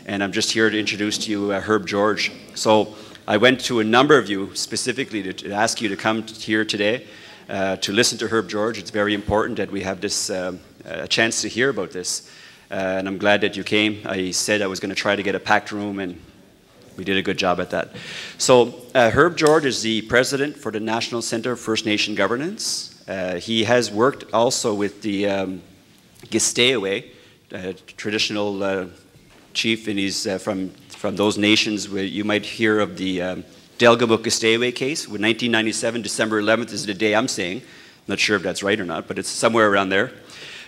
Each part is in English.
and I'm just here to introduce to you Herb George. So I went to a number of you specifically to ask you to come here today to listen to Herb George. It's very important that we have this a chance to hear about this, and I'm glad that you came. I said I was going to try to get a packed room, and we did a good job at that. So Herb George is the president for the National Center for First Nation Governance. He has worked also with the gespe'gewa'gi, traditional chief, and he's from those nations where you might hear of the Delgamuuk gespe'gewa'gi case. With 1997, December 11th is the day I'm saying. I'm not sure if that's right or not, but it's somewhere around there.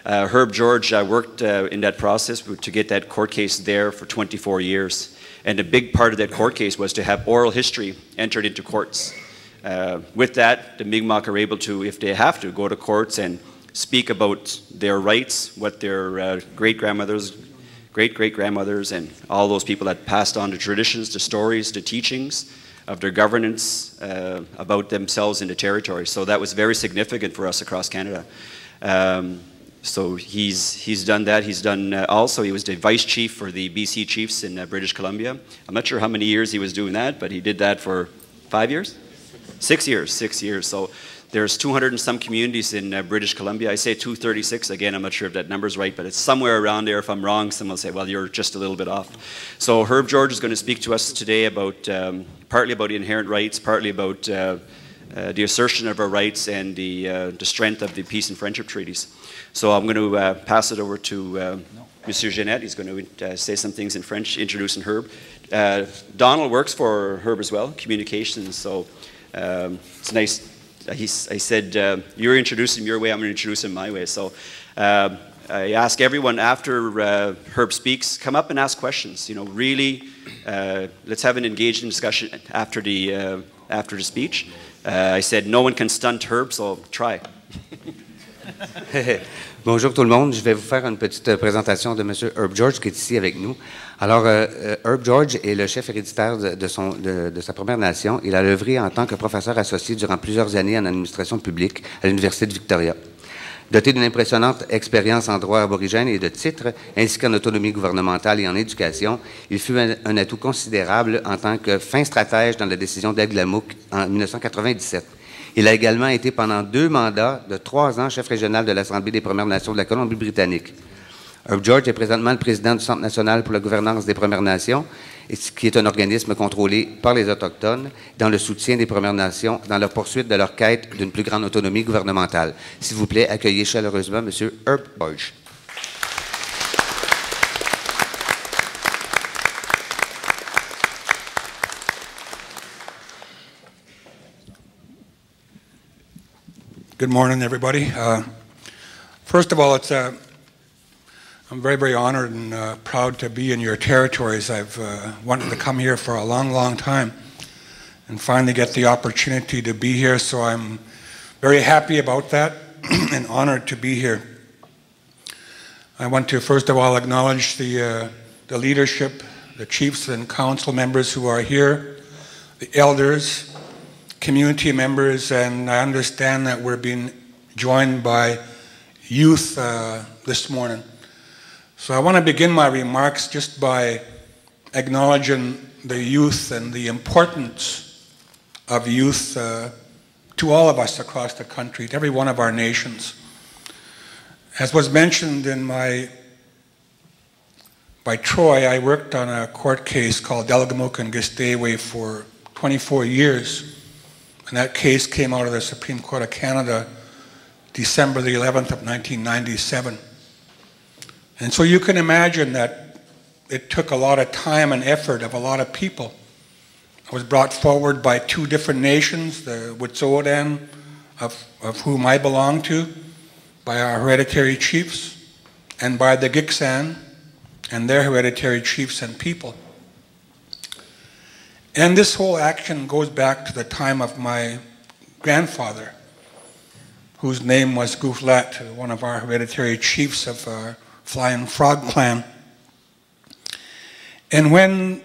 Herb George worked in that process to get that court case there for 24 years. And a big part of that court case was to have oral history entered into courts. With that, the Mi'kmaq are able to, if they have to, go to courts and speak about their rights, what their great-grandmothers, great-great-grandmothers, and all those people that passed on the traditions, the stories, the teachings of their governance about themselves in the territory. So that was very significant for us across Canada. So he's done that. He's done also, he was the vice chief for the BC Chiefs in British Columbia. I'm not sure how many years he was doing that, but he did that for 5 years? 6 years, 6 years. So there's 200 and some communities in British Columbia. I say 236, again, I'm not sure if that number's right, but it's somewhere around there. If I'm wrong, someone will say, well, you're just a little bit off. So Herb George is going to speak to us today about, partly about the inherent rights, partly about the assertion of our rights and the strength of the peace and friendship treaties. So I'm going to pass it over to Monsieur Jeanette. He's going to say some things in French, introducing Herb. Donald works for Herb as well, communications, so it's nice. I said, you're introducing him your way, I'm going to introduce him my way. So I ask everyone after Herb speaks, come up and ask questions. You know, really, let's have an engaging discussion after the speech. I said, no one can stunt Herb, so try. Bonjour tout le monde, je vais vous faire une petite présentation de M. Herb George qui est ici avec nous. Alors, Herb George est le chef héréditaire de sa Première Nation. Il a œuvré en tant que professeur associé durant plusieurs années en administration publique à l'Université de Victoria. Doté d'une impressionnante expérience en droit aborigène et de titres, ainsi qu'en autonomie gouvernementale et en éducation, il fut un atout considérable en tant que fin stratège dans la décision d'Delgamuuk en 1997. Il a également été pendant 2 mandats de 3 ans chef régional de l'Assemblée des Premières Nations de la Colombie-Britannique. Herb George est présentement le président du Centre national pour la gouvernance des Premières Nations, qui est un organisme contrôlé par les Autochtones dans le soutien des Premières Nations dans la poursuite de leur quête d'une plus grande autonomie gouvernementale. S'il vous plaît, accueillez chaleureusement M. Herb George. Good morning, everybody. First of all, I'm very, very honored and proud to be in your territories. I've wanted to come here for a long, long time and finally get the opportunity to be here, so I'm very happy about that and honored to be here. I want to first of all acknowledge the leadership, the chiefs and council members who are here, the elders, community members, and I understand that we're being joined by youth this morning. So I want to begin my remarks just by acknowledging the youth and the importance of youth to all of us across the country, to every one of our nations. As was mentioned by Troy, I worked on a court case called Delgamuuk and gespe'gewa'gi for 24 years. And that case came out of the Supreme Court of Canada December the 11th of 1997. And so you can imagine that it took a lot of time and effort of a lot of people. It was brought forward by 2 different nations, the Wet'suwet'en, of whom I belong to, by our hereditary chiefs, and by the Gitxsan and their hereditary chiefs and people. And this whole action goes back to the time of my grandfather, whose name was Guflat, one of our hereditary chiefs of our Flying Frog clan. And when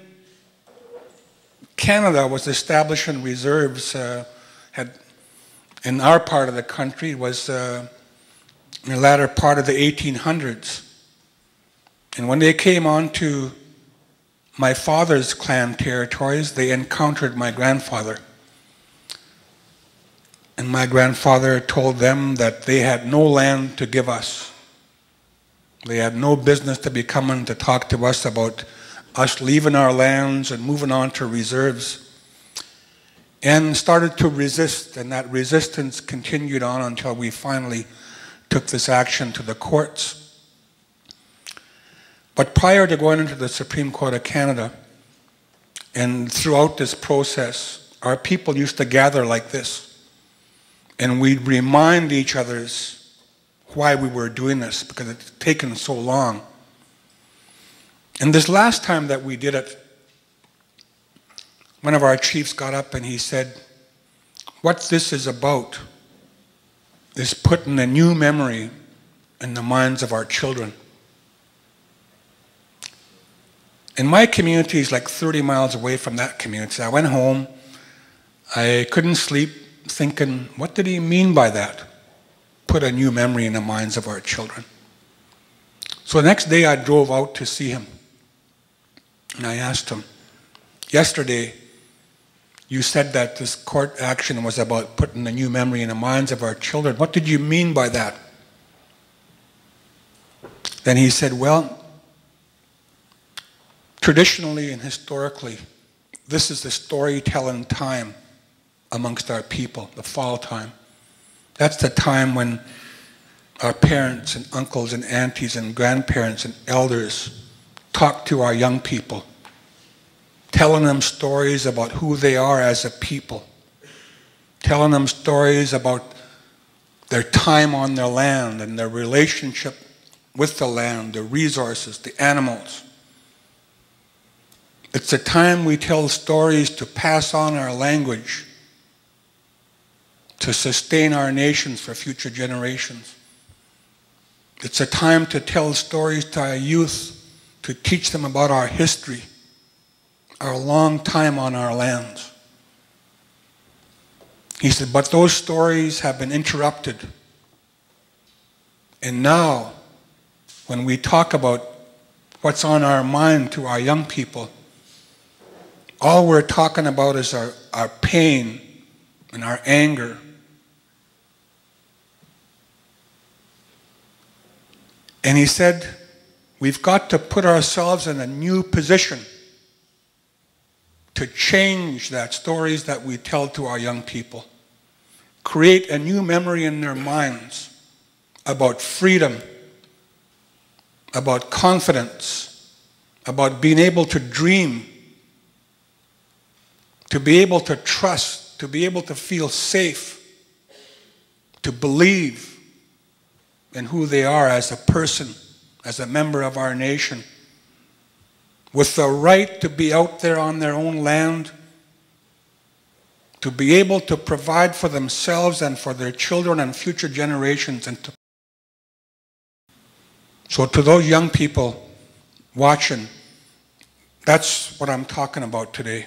Canada was establishing reserves in our part of the country, was in the latter part of the 1800s. And when they came onto my father's clan territories, they encountered my grandfather. And my grandfather told them that they had no land to give us. They had no business to be coming to talk to us about us leaving our lands and moving on to reserves. And started to resist, and that resistance continued on until we finally took this action to the courts. But prior to going into the Supreme Court of Canada, and throughout this process, our people used to gather like this. And we'd remind each other why we were doing this, because it's taken so long. And this last time that we did it, one of our chiefs got up and he said, what this is about is putting a new memory in the minds of our children. And my community is like 30 miles away from that community. I went home, I couldn't sleep, thinking, what did he mean by that? Put a new memory in the minds of our children. So the next day I drove out to see him. And I asked him, yesterday you said that this court action was about putting a new memory in the minds of our children. What did you mean by that? Then he said, well, traditionally and historically, this is the storytelling time amongst our people, the fall time. That's the time when our parents and uncles and aunties and grandparents and elders talk to our young people, telling them stories about who they are as a people, telling them stories about their time on their land and their relationship with the land, the resources, the animals. It's a time we tell stories to pass on our language, to sustain our nations for future generations. It's a time to tell stories to our youth, to teach them about our history, our long time on our lands. He said, but those stories have been interrupted. And now, when we talk about what's on our mind to our young people, all we're talking about is our pain and our anger. And he said, we've got to put ourselves in a new position to change that stories that we tell to our young people. Create a new memory in their minds about freedom, about confidence, about being able to dream, to be able to trust, to be able to feel safe, to believe in who they are as a person, as a member of our nation, with the right to be out there on their own land, to be able to provide for themselves and for their children and future generations. So to those young people watching, that's what I'm talking about today.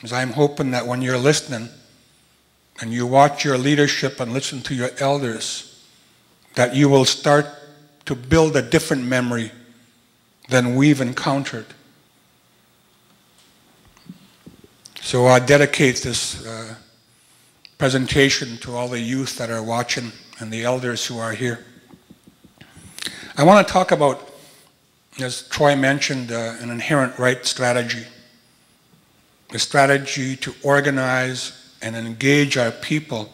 Is I'm hoping that when you're listening and you watch your leadership and listen to your elders, that you will start to build a different memory than we've encountered. So I dedicate this presentation to all the youth that are watching and the elders who are here. I want to talk about, as Troy mentioned, an inherent right strategy. A strategy to organize and engage our people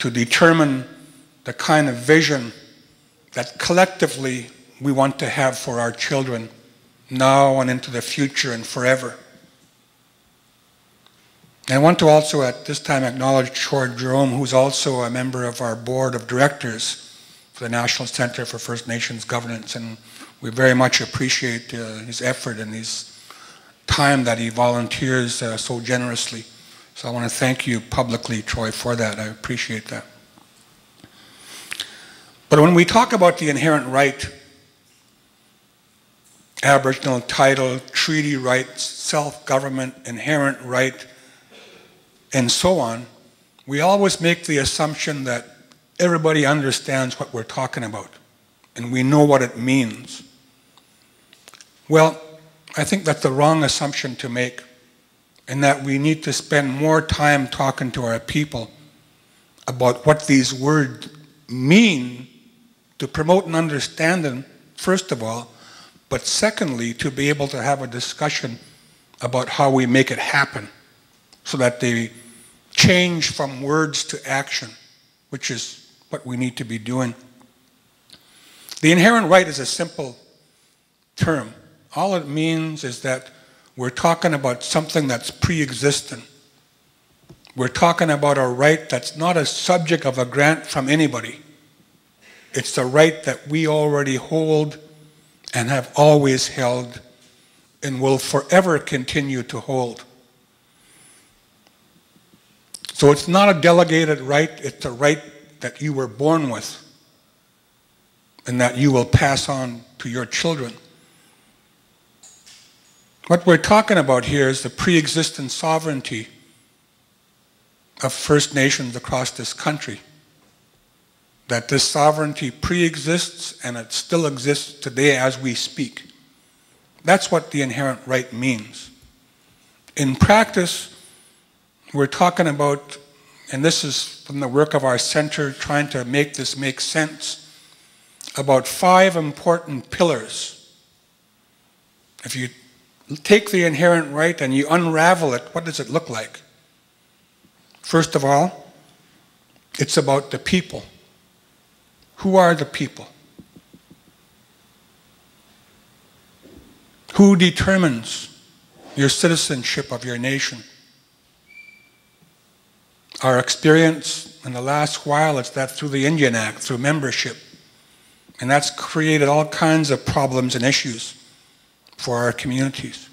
to determine the kind of vision that collectively we want to have for our children now and into the future and forever. I want to also at this time acknowledge Troy Jerome, who's also a member of our board of directors for the National Center for First Nations Governance, and we very much appreciate his effort and his time that he volunteers so generously. So I want to thank you publicly, Troy, for that. I appreciate that. But when we talk about the inherent right, Aboriginal title, treaty rights, self-government, inherent right, and so on, we always make the assumption that everybody understands what we're talking about and we know what it means. Well, I think that's the wrong assumption to make, and that we need to spend more time talking to our people about what these words mean to promote and understand them, first of all, but secondly, to be able to have a discussion about how we make it happen so that they change from words to action, which is what we need to be doing. The inherent right is a simple term. All it means is that we're talking about something that's pre-existent. We're talking about a right that's not a subject of a grant from anybody. It's the right that we already hold and have always held and will forever continue to hold. So it's not a delegated right, it's a right that you were born with and that you will pass on to your children. What we're talking about here is the pre-existent sovereignty of First Nations across this country. That this sovereignty pre-exists and it still exists today as we speak. That's what the inherent right means. In practice, we're talking about, and this is from the work of our center trying to make this make sense, about 5 important pillars. If you take the inherent right and you unravel it, what does it look like? First of all, it's about the people. Who are the people? Who determines your citizenship of your nation? Our experience in the last while is that through the Indian Act, through membership, and that's created all kinds of problems and issues for our communities.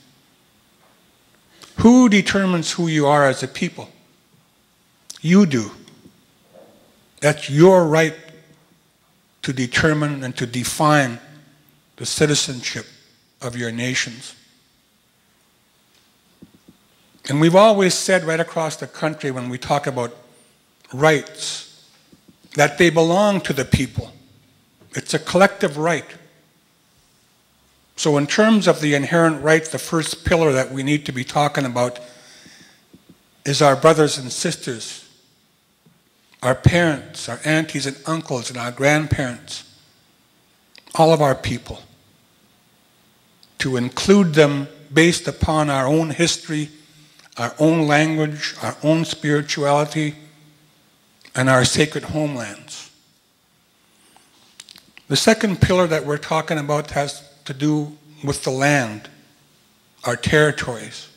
Who determines who you are as a people? You do. That's your right to determine and to define the citizenship of your nations. And we've always said right across the country when we talk about rights that they belong to the people. It's a collective right. So in terms of the inherent right, the first pillar that we need to be talking about is our brothers and sisters, our parents, our aunties and uncles and our grandparents, all of our people, to include them based upon our own history, our own language, our own spirituality, and our sacred homelands. The second pillar that we're talking about has to do with the land, our territories.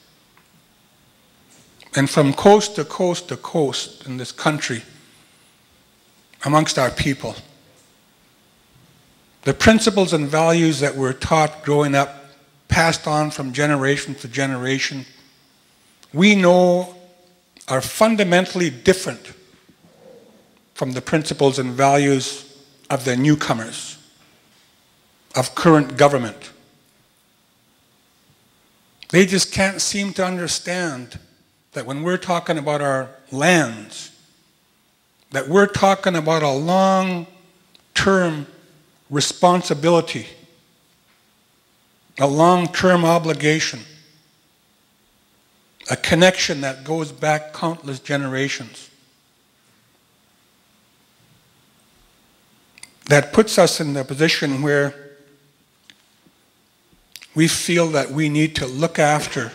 And from coast to coast to coast in this country, amongst our people, the principles and values that we're taught growing up, passed on from generation to generation, we know are fundamentally different from the principles and values of the newcomers, of current government. They just can't seem to understand that when we're talking about our lands, that we're talking about a long-term responsibility, a long-term obligation, a connection that goes back countless generations, that puts us in the position where we feel that we need to look after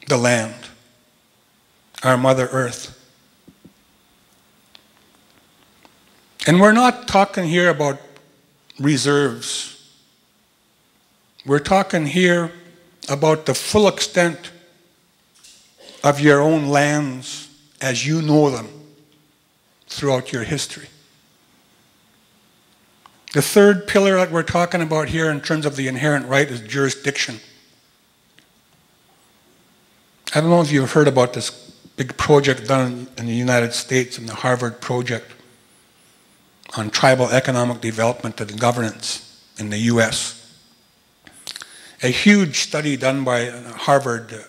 the land, our Mother Earth. And we're not talking here about reserves. We're talking here about the full extent of your own lands as you know them throughout your history. The third pillar that we're talking about here in terms of the inherent right is jurisdiction. I don't know if you've heard about this big project done in the United States, in the Harvard project on tribal economic development and governance in the US. A huge study done by Harvard